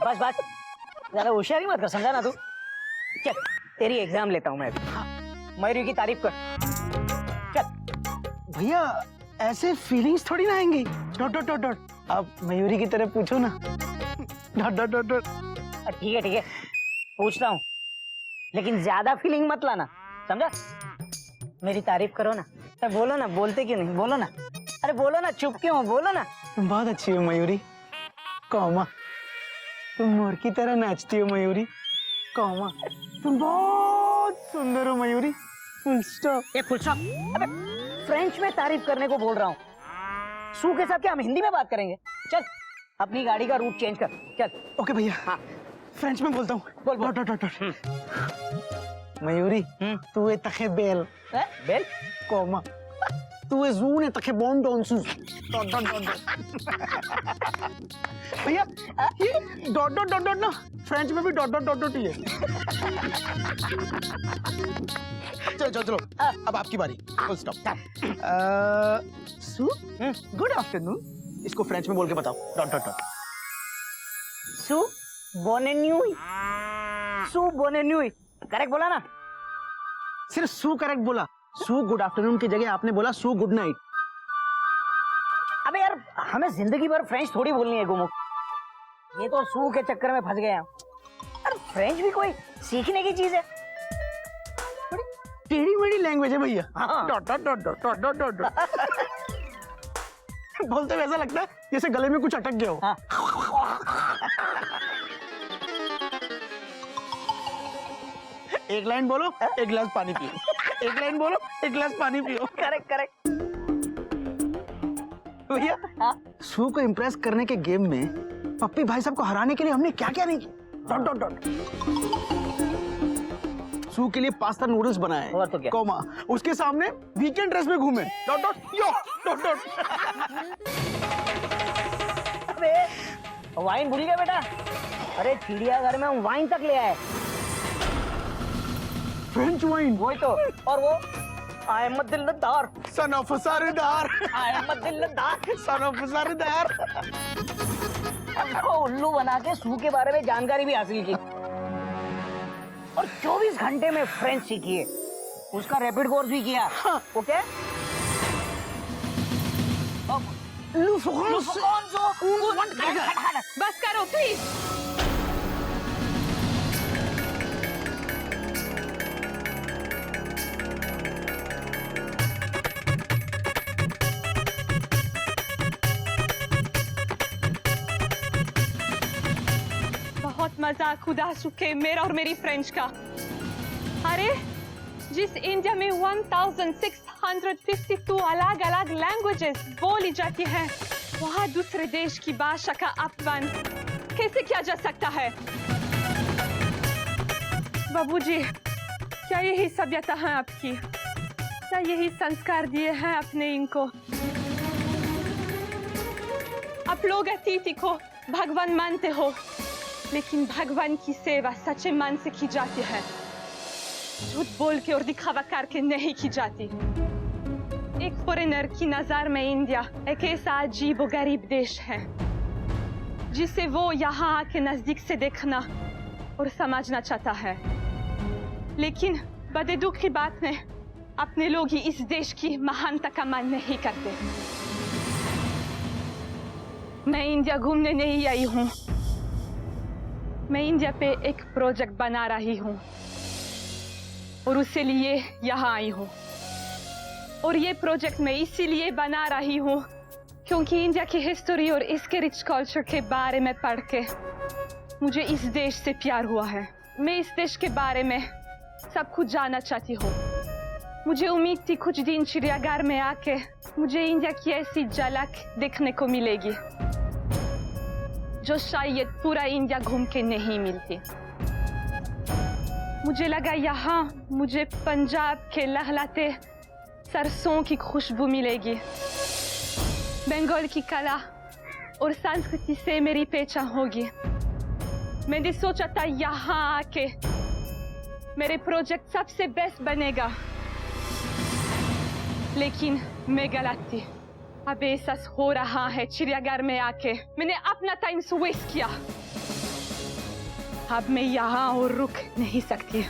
बस बस, ज्यादा होशियारी मत कर, समझा ना तू। चल तेरी एग्जाम लेता हूँ मैं। मयूरी की तारीफ कर। चल। भैया ऐसे फीलिंग्स थोड़ी ना आएंगी। डॉट डॉट डॉट डॉट, आप मयूरी की तरह पूछो ना। Dot dot dot dot. ठीक है पूछता हूँ, लेकिन ज्यादा फीलिंग मत लाना, समझा। मेरी तारीफ करो ना। अरे बोलो ना, बोलते क्यों नहीं, बोलो ना। अरे बोलो ना, चुप क्यों हो, बोलो ना। तुम बहुत अच्छी हो मयूरी, कौमा। तुम मोर की तरह नाचती हो मयूरी, कौमा। तुम बहुत सुंदर हो मयूरी, फुल स्टॉप। ये फुल स्टॉप। अबे फ्रेंच में तारीफ करने को बोल रहा हूँ। सू के साथ क्या हम हिंदी में बात करेंगे? चल अपनी गाड़ी का रूट चेंज कर, चल। ओके भैया। हाँ फ्रेंच में बोलता हूँ। बोल बोल। Dot dot dot. मयूरी तू है तखे बेल बेल, कौमा। तू है जून है तखे बॉन्ड ऑनसूस। Dot dot dot dot. भैया ये डॉट डॉट डॉट डॉट ना फ्रेंच में भी डॉट डॉट डॉट डॉट ही है। चलो चलो चलो, अब आपकी बारी। Full stop. So good afternoon, इसको फ्रेंच में बोल के बताओ। Dot dot dot. सू बोने न्यूई, सू बोने न्यूई, करेक्ट बोला ना? सिर्फ सू करेक्ट बोला। सू गुड आफ्टरनून की जगह आपने बोला सू गुड नाइट। अबे यार हमें जिंदगी भर फ्रेंच थोड़ी बोलनी है गुमो, ये तो सू के चक्कर में फंस गए हैं। अरे फ्रेंच भी कोई सीखने की चीज है। बड़ी टेढ़ी मेढ़ी लैंग्वेज है भैया। हाँ। Dot dot dot dot dot dot dot dot. बोलते हुए ऐसा लगता है जैसे गले में कुछ अटक गया हो। हाँ। एक लाइन बोलो, एक गिलास पानी पियो। एक लाइन बोलो, एक गिलास पानी पियो। Correct correct. भैया हाँ? सू को इम्प्रेस करने के गेम में पप्पी भाई साहब को हराने के लिए हमने क्या क्या नहीं किया। Dot dot dot. सू के लिए पास्ता नूडल्स बनाए, और तो क्या? कॉमा। उसके सामने वीकेंड ड्रेस में घूमे। डॉट डॉट यो डॉट डॉट। अबे वाइन भूल गया बेटा? अरे चिड़ियाघर में हम वाइन तक ले आए, फ्रेंच वाइन। वही तो। और वो आई एम दिलदार, son of Sardar. I am दिलदार, सन ऑफ सरदार। हमको उल्लू बना के सू के बारे में जानकारी भी हासिल की और 24 घंटे में फ्रेंच सीखी है। उसका रैपिड कोर्स भी किया। ओके बस करो प्लीज। बहुत मजाक उड़ा चुके मेरा और मेरी फ्रेंच का। अरे जिस इंडिया में 1652 अलग अलग लैंग्वेजेस बोली जाती हैं, वहाँ दूसरे देश की भाषा का अपमान कैसे किया जा सकता है? बाबूजी, क्या यही सभ्यता है आपकी? क्या यही संस्कार दिए हैं अपने इनको? आप लोग अतिथि को भगवान मानते हो, लेकिन भगवान की सेवा सच्चे मन से की जाती है, झूठ बोल के और दिखावा करके नहीं की जाती। एक फॉरेनर की नजर में इंडिया एक ऐसा अजीब और गरीब देश है जिसे वो यहाँ आके नजदीक से देखना और समझना चाहता है, लेकिन बड़े दुख की बात है अपने लोग ही इस देश की महानता का मान नहीं करते। मैं इंडिया घूमने नहीं आई हूँ, मैं इंडिया पे एक प्रोजेक्ट बना रही हूँ और उसके लिए यहाँ आई हूँ। और ये प्रोजेक्ट मैं इसीलिए बना रही हूँ क्योंकि इंडिया की हिस्ट्री और इसके रिच कल्चर के बारे में पढ़ के मुझे इस देश से प्यार हुआ है। मैं इस देश के बारे में सब कुछ जानना चाहती हूँ। मुझे उम्मीद थी कुछ दिन चिड़ियाघर में आके मुझे इंडिया की ऐसी झलक देखने को मिलेगी जो शायद पूरा इंडिया घूम के नहीं मिलती। मुझे लगा यहाँ मुझे पंजाब के लहलहाते सरसों की खुशबू मिलेगी, बंगाल की कला और संस्कृति से मेरी पहचान होगी। मैंने सोचा था यहाँ आके मेरे प्रोजेक्ट सबसे बेस्ट बनेगा, लेकिन मैं गलत थी। अब एहसास हो रहा है चिड़ियाघर में आके मैंने अपना टाइम वेस्ट किया। अब मैं यहाँ और रुक नहीं सकती।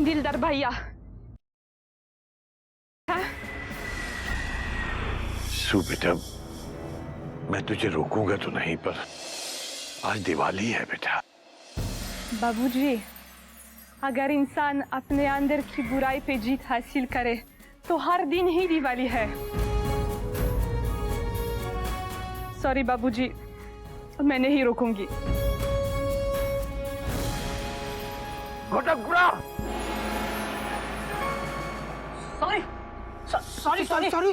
दिलदार भैया, सू बेटा, मैं तुझे रोकूंगा तो नहीं, पर आज दिवाली है बेटा। बाबूजी, अगर इंसान अपने अंदर की बुराई पे जीत हासिल करे तो हर दिन ही दिवाली है। सॉरी बाबूजी, मैं नहीं रोकूंगी। सॉरी सॉरी सॉरी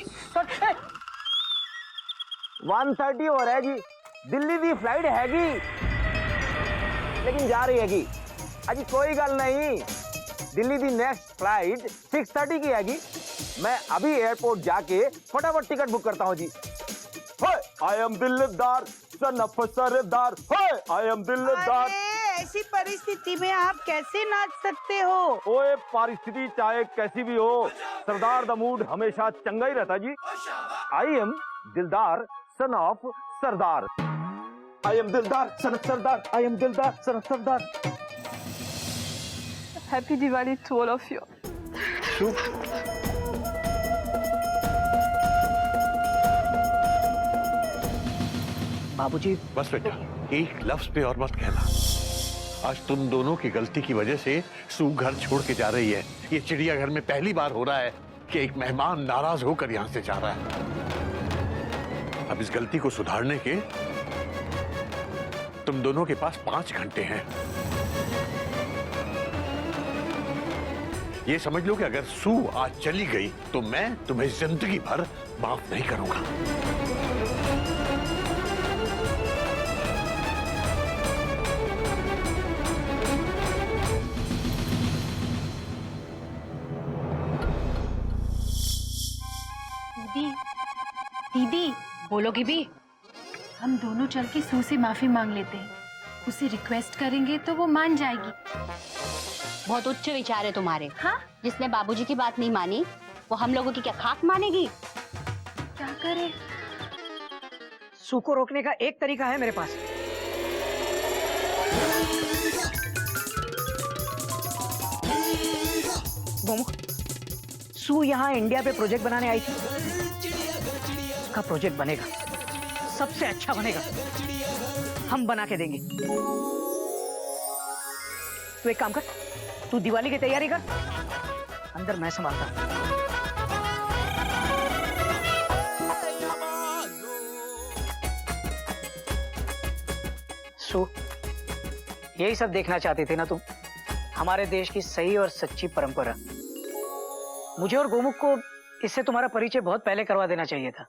1:30 हो रहा है जी, दिल्ली दी फ्लाइट हैगी, लेकिन जा रही हैगी। अजी कोई गल नहीं, दिल्ली दी नेक्स्ट फ्लाइट 6:30 की हैगी। मैं अभी एयरपोर्ट जाके फटाफट टिकट बुक करता हूँ जी। आई एम दिलदार son of Sardar, I am दिलदार। ऐसी परिस्थिति में आप कैसे नाच सकते हो? ओए परिस्थिति चाहे कैसी भी हो, सरदार द मूड हमेशा चंगा ही रहता जी। आई एम दिलदार son of Sardar, I am दिलदार son of Sardar, I am दिलदार सन ऑफ सरदार। Happy Diwali to all of you. बाबूजी, बस बेटा, एक लफ्ज पे और मत कहना। आज तुम दोनों की गलती की वजह से सू घर छोड़ के जा रही है। ये चिड़ियाघर में पहली बार हो रहा है कि एक मेहमान नाराज होकर यहाँ से जा रहा है। अब इस गलती को सुधारने के तुम दोनों के पास 5 घंटे हैं। ये समझ लो कि अगर सू आज चली गई तो मैं तुम्हें जिंदगी भर माफ नहीं करूंगा। दीदी, दीदी बोलोगी भी? हम दोनों चल के सू से माफी मांग लेते हैं। उसे रिक्वेस्ट करेंगे तो वो मान जाएगी। बहुत उच्च विचार है तुम्हारे। हाँ? जिसने बाबूजी की बात नहीं मानी वो हम लोगों की क्या खाक मानेगी? क्या करे? सू को रोकने का एक तरीका है मेरे पास। गोमू, सू यहाँ इंडिया पे प्रोजेक्ट बनाने आई थी। उसका प्रोजेक्ट बनेगा, सबसे अच्छा बनेगा, हम बना के देंगे। तू एक काम कर, तू दिवाली की तैयारी कर, अंदर मैं संभालता हूं। सू, यही सब देखना चाहते थे ना तुम? हमारे देश की सही और सच्ची परंपरा। मुझे और गोमुख को इससे तुम्हारा परिचय बहुत पहले करवा देना चाहिए था।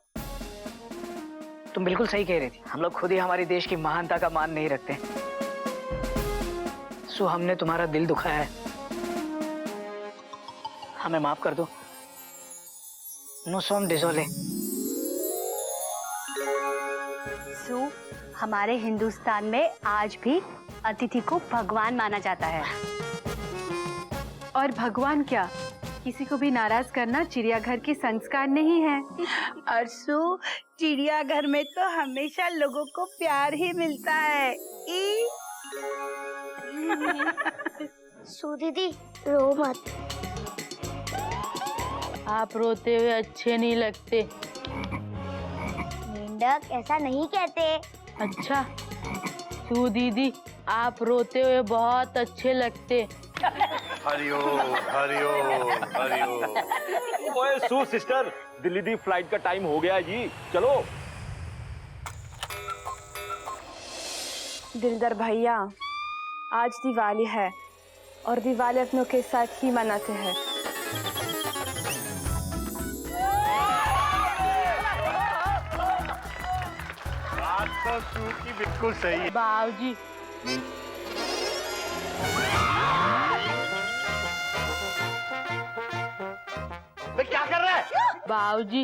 तुम बिल्कुल सही कह रही थी, हम लोग खुद ही हमारे देश की महानता का मान नहीं रखते। सो हमने तुम्हारा दिल दुखाया है, हमें माफ कर दो। नो सोम डिसोले। सू, हमारे हिंदुस्तान में आज भी अतिथि को भगवान माना जाता है। और भगवान क्या, किसी को भी नाराज करना चिड़ियाघर के संस्कार नहीं है। अर्सू, चिड़ियाघर में तो हमेशा लोगों को प्यार ही मिलता है। सू दीदी, रो मत। आप रोते हुए अच्छे नहीं लगते। मेंढक ऐसा नहीं कहते। अच्छा, सू दीदी, आप रोते हुए बहुत अच्छे लगते। हरिओम हरिओम हरिओम। ओए सू सिस्टर, दिल्ली दी फ्लाइट का टाइम हो गया है जी, चलो। दिलदार भैया, आज दिवाली है और दिवाली अपनों के साथ ही मनाते हैं। बात तो सू की बिल्कुल सही है। बाबूजी, क्या कर रहा है? बाबूजी,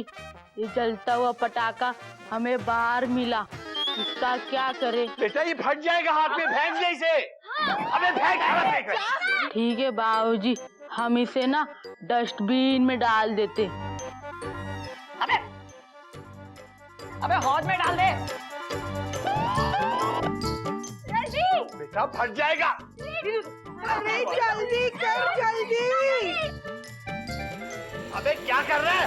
ये जलता हुआ पटाखा हमें बाहर मिला, इसका क्या करे? बेटा ये फट जाएगा हाथ में, फेंक दे इसे। अबे फेंक। ठीक है बाबूजी, हम इसे ना डस्टबिन में डाल देते। अबे हौद में डाल दे। सब फट जाएगा। अरे जल्दी कर जल्दी। अबे क्या कर रहा है?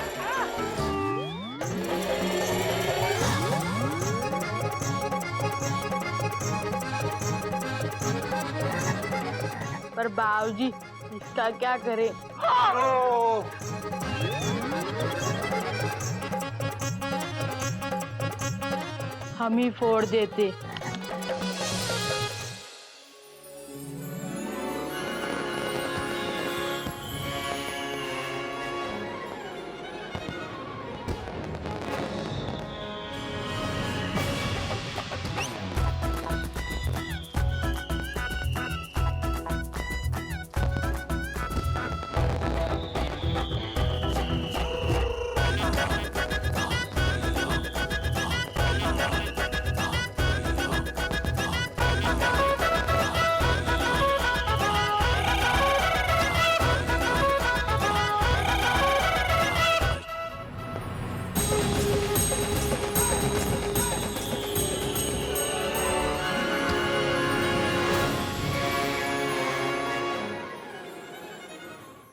पर बाबूजी इसका क्या करें? हम ही फोड़ देते।